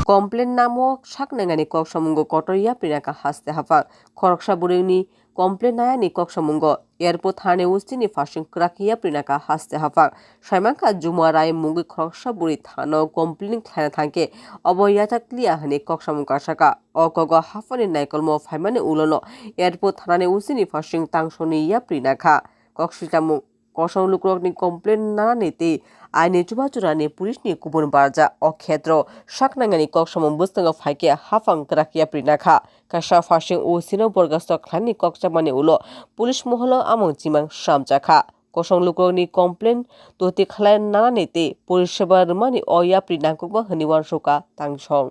Complain নামক saknangani kok samungo kotoria pinaka haste hafak khoroksa buruni complain নায়ানি কক্সমুঙ্গ airport থানে উস্তিনি ফাশিং ক্রাকিয়া প্রিনাকা হাসতে হাফাক সাইমাঙ্কা জুমা রায় মুঙ্গি খরকসা বুড়ি থানো কমপ্লেন খানা থাঙ্কে অবয়াতা ক্লিয়া হানি কক্সমুঙ্কা সাকা অকগ হাফানি নাইকলম ফাইমানে উলনো এয়ারপোর্ট থানানি উস্তিনি ফাশিং তাংসনি ইয়া প্রিনাকা কক্সিটামু কসং লুক্রকনি কমপ্লেন নানানিতে আইনি চুবাচুরানি পুলিশনি কুবুন Berjaya অক্ষেত্র saknangani koksamung bustang faike hafang krakia prinakha kasha fashing o sino borgastok khlani kokchamani ulo pulish moholo among chimang samjakha kosong lukoni complain toti khlai nananete পরিষেবার মানে অয়া প্রিনাকবা হনিওয়ান শোকা তাংসং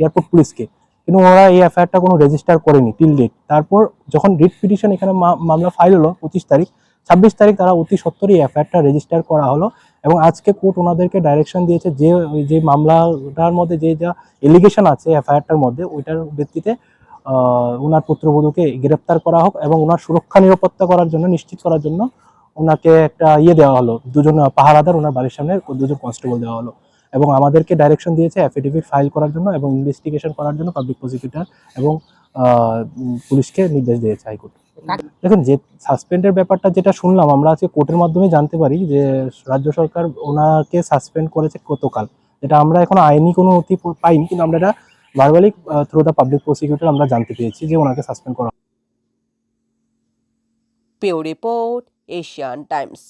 airport পুলিশকে কিন্তু ওরা এই এফআইআরটা কোনো register করেনি till date. তারপর যখন রিট পিটিশন এখানে মামলা ফাইল হলো 25 তারিখ 26 তারিখ তারা অতি সত্বরই এফআইআরটা রেজিস্টার করা হলো এবং আজকে কোর্ট ওনাদেরকে ডাইরেকশন দিয়েছে যে মামলাটার মধ্যে যে যা এলিগেশন আছে এফআইআরটার মধ্যে ওইটার ভিত্তিতে ওনার পুত্রবধূকে গ্রেপ্তার করা হোক এবং ওনার সুরক্ষা নিরাপত্তা করার জন্য নিশ্চিত করার জন্য ওনাকে একটা দেওয়া হলো, দুজন পাহারাদার ওনার বাড়ির সামনে দুজন কনস্টেবল দেওয়া হলো এবং আমাদেরকে ডাইরেকশন দিয়েছে অ্যাফিডেভিট ফাইল করার জন্য এবং ইনভেস্টিগেশন করার জন্য পাবলিক প্রসিকিউটর এবং পুলিশকে নির্দেশ দিয়েছে হাইকোর্ট। দেখুন, যে সাসপেন্ডের ব্যাপারটা যেটা শুনলাম আমরা আজকে কোর্টের মাধ্যমে জানতে পারি যে রাজ্য সরকার ওনাকে সাসপেন্ড করেছে গতকাল, যেটা আমরা এখন আইনি কোনো নথি পাইনি, কিন্তু আমরা এটা verbally through the public prosecutor আমরা জানতে পেরেছি যে ওনাকে সাসপেন্ড করা। Pure Report, Asian Times.